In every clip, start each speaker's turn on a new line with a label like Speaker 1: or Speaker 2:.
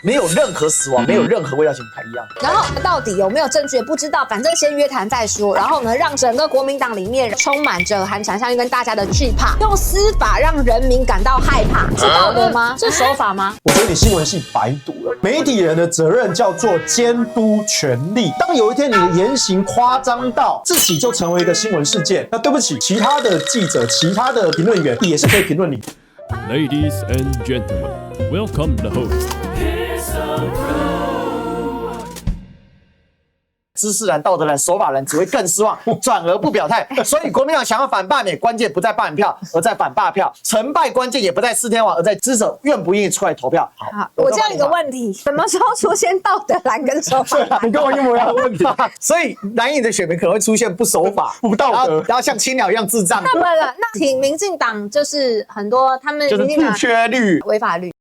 Speaker 1: 没有任何死亡，没有任何味道，不太一样。
Speaker 2: 然后到底有没有证据也不知道，反正先约谈再说。然后呢，让整个国民党里面充满着韩想象力跟大家的惧怕，用司法让人民感到害怕，是道德吗？是守法吗？
Speaker 3: 我觉得你新闻系白读了。媒体人的责任叫做监督权力。当有一天你的言行夸张到自己就成为一个新闻事件，那对不起，其他的记者、其他的评论员也是可以评论你。
Speaker 4: Ladies and gentlemen, welcome the host.
Speaker 1: 知识人、道德人、守法人只会更失望，转而不表态。所以国民党想要反罢免，关键不在罢免票，而在反罢票。成败关键也不在4天王，而在知者愿不愿意出来投票。
Speaker 2: 好，我这样一个问题：什么时候出现道德蓝跟守法蓝？
Speaker 3: 你跟我一模一样的问题。
Speaker 1: 所以蓝营的选民可能会出现不守法、
Speaker 3: 不道德，
Speaker 1: 然后像青鸟一样智障。
Speaker 2: 那挺民进党就是很多他们
Speaker 1: 就是自缺率、
Speaker 2: 违法率。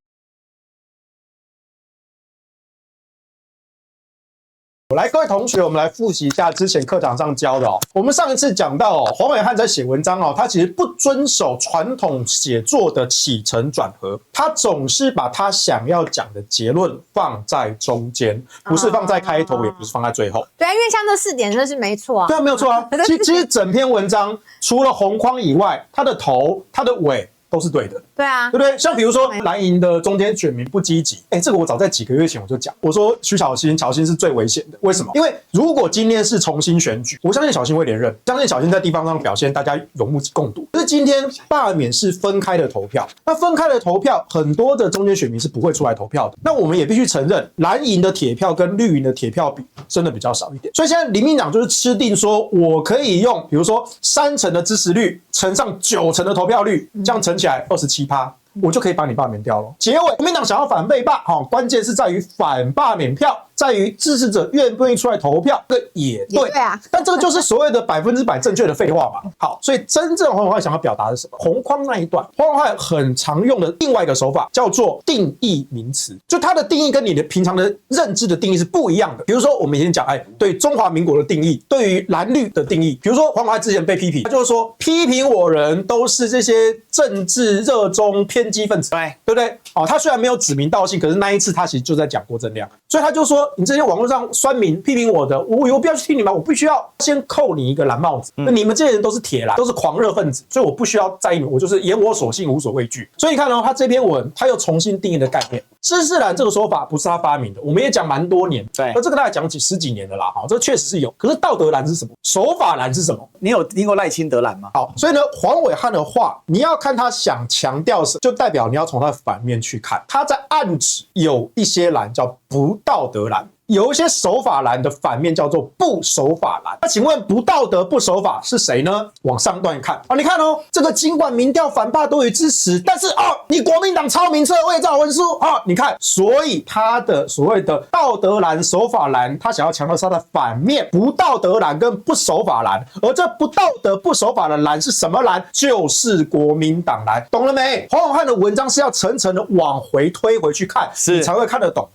Speaker 3: 来，各位同学，我们来复习一下之前课堂上教的哦。我们上一次讲到黄伟汉在写文章哦，他其实不遵守传统写作的起承转合，他总是把他想要讲的结论放在中间，不是放在开头，也不是放在最后。
Speaker 2: 对啊，因为像这4点真是没错啊。
Speaker 3: 对啊，没有错啊。其实整篇文章除了红框以外，它的头、它的尾都是对的。
Speaker 2: 对啊，
Speaker 3: 对不对？像比如说蓝营的中间选民不积极，这个我早在几个月前我就讲，我说徐巧芯是最危险的。为什么？因为如果今天是重新选举，我相信巧芯会连任，相信巧芯在地方上表现大家有目共睹。可是今天罢免是分开的投票，那分开的投票，很多的中间选民是不会出来投票的。那我们也必须承认，蓝营的铁票跟绿营的铁票比真的比较少一点。所以现在民进党就是吃定说，我可以用比如说3成的支持率乘上9成的投票率，这样乘起来27%。我就可以把你罢免掉了。结尾，国民党想要反被罢，关键是在于反罢免票，在于支持者愿不愿意出来投票，这也对
Speaker 2: 啊。
Speaker 3: 但这个就是所谓的100%正确的废话嘛。好，所以真正黄伟汉想要表达的是什么？红框那一段，黄伟汉很常用的另外一个手法叫做定义名词，就它的定义跟你的平常的认知的定义是不一样的。比如说，我们以前讲，对中华民国的定义，对于蓝绿的定义，比如说黄伟汉之前被批评，他就是说批评我人都是这些政治热衷偏激分子，对不对？他虽然没有指名道姓，可是那一次他其实就在讲郭正亮，所以他就说，你这些网络上酸民批评我的，我有必要去听你吗？我必须要先扣你一个蓝帽子。那你们这些人都是铁蓝，都是狂热分子，所以我不需要在意你，我就是言我所信，无所畏惧。所以你看他这篇文，他又重新定义的概念。知识蓝这个说法不是他发明的，我们也讲蛮多年，
Speaker 1: 对，
Speaker 3: 那这个大概讲10几年了啦，这确实是有。可是道德蓝是什么？守法蓝是什么？
Speaker 1: 你有听过赖清德蓝吗？
Speaker 3: 好，所以呢，黄伟汉的话，你要看他想强调什么，就代表你要从他的反面去看，他在暗指有一些蓝叫不道德蓝。有一些守法蓝的反面叫做不守法蓝。那请问不道德不守法是谁呢？往上段看你看这个尽管民调反罢都予支持，但是你国民党抄名册伪造文书你看，所以他的所谓的道德蓝、守法蓝，他想要强调是他的反面不道德蓝跟不守法蓝，而这不道德不守法的蓝是什么蓝？就是国民党蓝，懂了没？黄伟汉的文章是要层层的往回推回去看，你才会看得懂。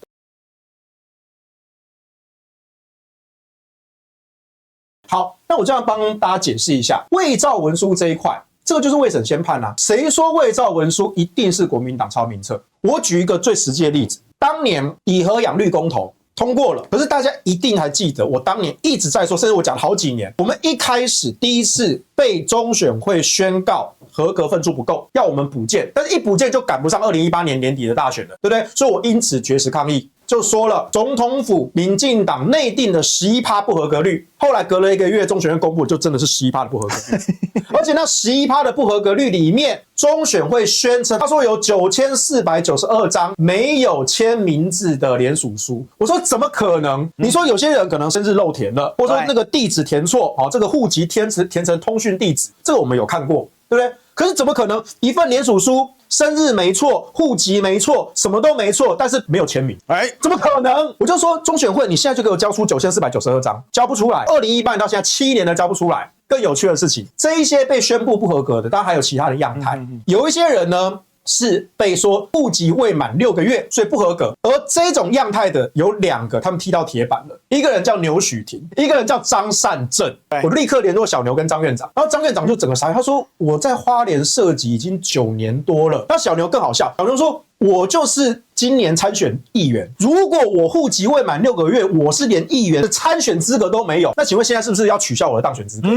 Speaker 3: 好，那我这样帮大家解释一下伪造文书这一块，这个就是未审先判啊。谁说伪造文书一定是国民党抄名册？我举一个最实际的例子，当年以核养绿公投通过了，可是大家一定还记得，我当年一直在说，甚至我讲了好几年，我们一开始第一次被中选会宣告合格分数不够，要我们补件，但是一补件就赶不上2018年年底的大选了，对不对？所以我因此绝食抗议。就说了，总统府民进党内定的11%不合格率，后来隔了1个月，中选会公布，就真的是11%的不合格率。而且那11%的不合格率里面，中选会宣称，他说有9492张没有签名字的联署书。我说怎么可能？你说有些人可能生日漏填了，或者说那个地址填错，这个户籍填成通讯地址，这个我们有看过，对不对？可是怎么可能一份联署书生日没错，户籍没错，什么都没错，但是没有签名？怎么可能？我就说中选会，你现在就给我交出9492张，交不出来。2018年到现在7年了，交不出来。更有趣的事情，这一些被宣布不合格的，当然还有其他的样态。有一些人呢，是被说户籍未满6个月，所以不合格。而这种样态的有2个，他们踢到铁板了。一个人叫牛许婷，一个人叫张善政。我立刻联络小牛跟张院长，然后张院长就整个傻眼，他说我在花莲设籍已经9年多了。那小牛更好笑，小牛说我就是今年参选议员，如果我户籍未满6个月，我是连议员的参选资格都没有，那请问现在是不是要取消我的当选资格？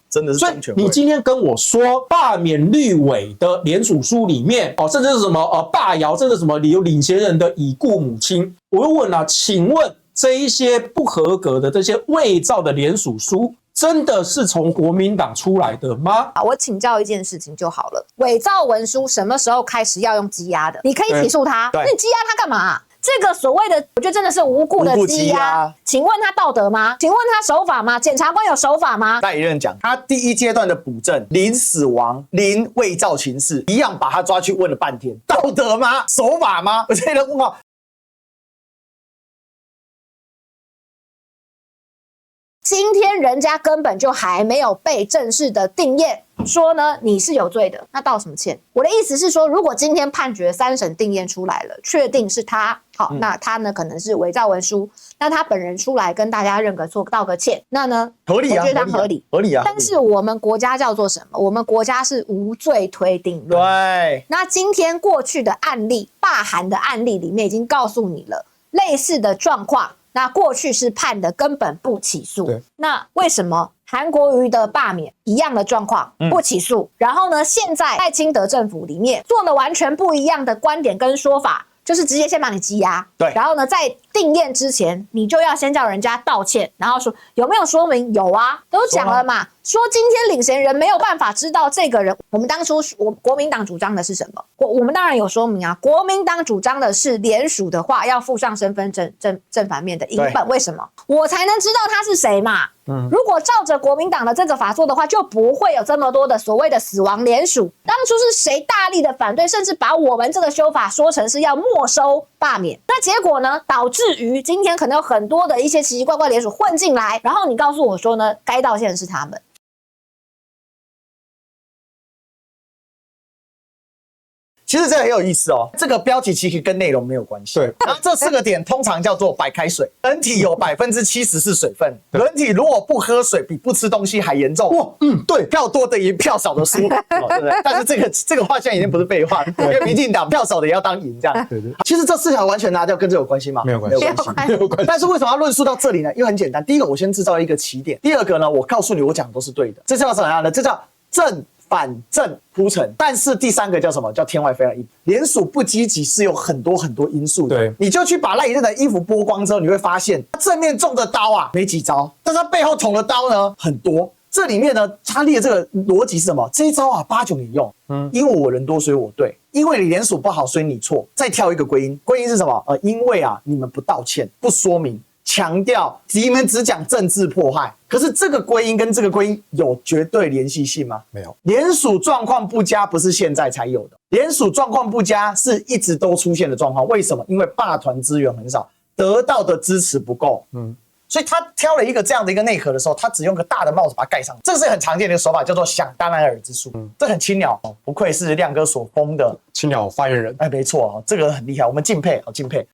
Speaker 1: 真的是
Speaker 3: 所以你今天跟我说罢免绿委的联署书里面，甚至是什么罢摇，甚至什么有领衔人的已故母亲，我又问请问这一些不合格的这些伪造的联署书，真的是从国民党出来的吗？
Speaker 2: 我请教一件事情就好了，伪造文书什么时候开始要用羁押的？你可以起诉他，那你羁押他干嘛这个所谓的，我觉得真的是无故的羁押。请问他道德吗？请问他守法吗？检察官有守法吗？
Speaker 1: 代理人讲，他第一阶段的补证，零死亡，零伪造情事，一样把他抓去问了半天，道德吗？守法吗？我这人问号。
Speaker 2: 今天人家根本就还没有被正式的定验，说呢你是有罪的，那道什么歉？我的意思是说，如果今天判决3审定验出来了，确定是他，好，那他呢可能是伪造文书，那他本人出来跟大家认个错，道个歉，那呢
Speaker 1: 合理啊，
Speaker 2: 我觉得他合理，
Speaker 1: 合理啊。
Speaker 2: 但是我们国家叫做什么？我们国家是无罪推定论。
Speaker 1: 对，
Speaker 2: 那今天过去的案例，罢韩的案例里面已经告诉你了，类似的状况。那过去是判的根本不起诉，那为什么韩国瑜的罢免一样的状况不起诉？然后呢，现在赖清德政府里面做了完全不一样的观点跟说法，就是直接先把你羁押，
Speaker 1: 对，
Speaker 2: 然后呢，在定验之前，你就要先叫人家道歉，然后说有没有说明？有啊，都讲了嘛。说今天领衔人没有办法知道这个人，我们当初国民党主张的是什么？我们当然有说明啊，国民党主张的是联署的话要附上身份证正反面的影本，为什么？我才能知道他是谁嘛。如果照着国民党的这个法做的话，就不会有这么多的所谓的死亡联署。当初是谁大力的反对，甚至把我们这个修法说成是要没收罢免？那结果呢，导致于今天可能有很多的一些奇奇怪怪联署混进来，然后你告诉我说呢，该道歉的是他们。
Speaker 1: 其实这个很有意思哦，这个标题其实跟内容没有关系。
Speaker 3: 对，
Speaker 1: 然后这4个点通常叫做白开水。人体有70%是水分，人体如果不喝水，比不吃东西还严重。
Speaker 3: 哇，对，
Speaker 1: 票多的赢，票少的输，对不对？但是这个话现在已经不是废话，因为民进党票少的也要当赢这样。
Speaker 3: 对。
Speaker 1: 其实这4条完全拿掉，跟这有关系吗？
Speaker 3: 没有关系，
Speaker 2: 没有关系。
Speaker 1: 但是为什么要论述到这里呢？因为很简单，第一个我先制造一个起点，第二个呢，我告诉你我讲的都是对的，这叫什么样的？这叫正反正铺陈。但是第3个叫什么？叫天外飞来一笔。联署不积极是有很多因素的。
Speaker 3: 对，
Speaker 1: 你就去把赖宜正的衣服剥光之后，你会发现他正面中的刀啊没几招，但是他背后捅的刀呢很多。这里面呢，他列这个逻辑是什么？这一招啊8、9年用，因为我人多所以我对，因为你联署不好所以你错，再挑一个归因，归因是什么？因为啊你们不道歉不说明。强调你们只讲政治迫害，可是这个归因跟这个归因有绝对联系性吗？
Speaker 3: 没有。
Speaker 1: 联署状况不佳不是现在才有的，联署状况不佳是一直都出现的状况。为什么？因为罢团资源很少，得到的支持不够。所以他挑了一个这样的一个内核的时候，他只用个大的帽子把它盖上，这是很常见的一个手法，叫做想当然尔之术。这很轻鸟，不愧是亮哥所封的
Speaker 3: 青鸟发言人。
Speaker 1: 没错，这个很厉害，我们敬佩，敬佩。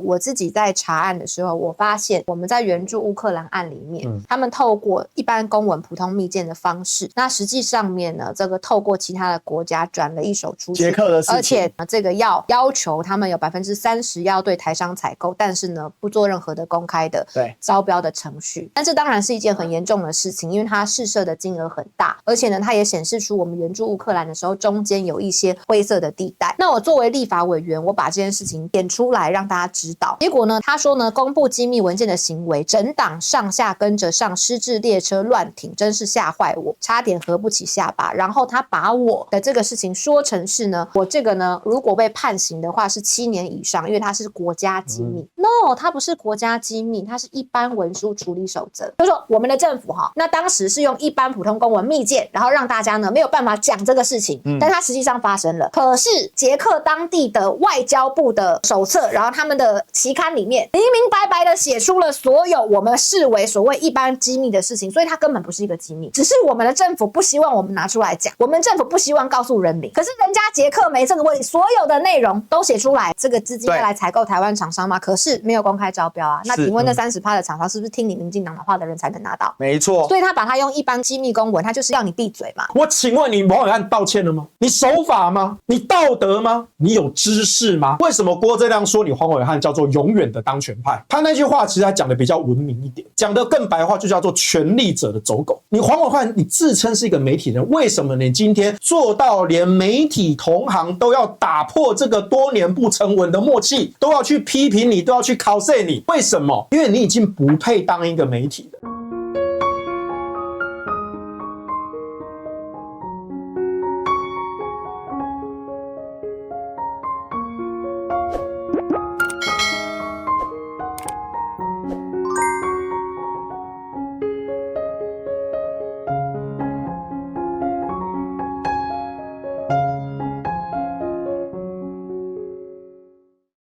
Speaker 2: 我自己在查案的时候，我发现我们在援助乌克兰案里面，他们透过一般公文普通密件的方式，那实际上面呢，这个透过其他的国家转了一手出去，
Speaker 1: 捷克的事情，
Speaker 2: 而且这个要求他们有30%要对台商采购，但是呢不做任何的公开的招标的程序。但这当然是一件很严重的事情，因为它试射的金额很大，而且呢它也显示出我们援助乌克兰的时候中间有一些灰色的地带。那我作为立法委员，我把这件事情点出来让大家知道。结果呢，他说呢，公布机密文件的行为，整党上下跟着上，失智列车乱停，真是吓坏我，差点合不起下巴。然后他把我的这个事情说成是呢，我这个呢，如果被判刑的话是7年以上，因为它是国家机密。No， 它不是国家机密，它是一般文书处理守则。就是说我们的政府那当时是用一般普通公文密件，然后让大家呢没有办法讲这个事情，但它实际上发生了。可是结捷克当地的外交部的手册，然后他们的期刊里面明明白白的写出了所有我们视为所谓一般机密的事情，所以它根本不是一个机密，只是我们的政府不希望我们拿出来讲，我们政府不希望告诉人民。可是人家捷克没这个问题，所有的内容都写出来，这个资金要来采购台湾厂商吗？可是没有公开招标啊。那请问那30%的厂商是不是听你民进党的话的人才能拿到？
Speaker 1: 没错。
Speaker 2: 所以他把它用一般机密公文，他就是要你闭嘴嘛。
Speaker 3: 我请问你，王伟汉道歉了吗？你守法吗？你道德吗？你有知识吗？为什么郭正亮说你黄伟汉叫做永远的当权派？他那句话其实他讲的比较文明一点，讲的更白话就叫做权力者的走狗。你黄伟汉，你自称是一个媒体人，为什么你今天做到连媒体同行都要打破这个多年不成文的默契，都要去批评你，都要去考试你？为什么？因为你已经不配当一个媒体了。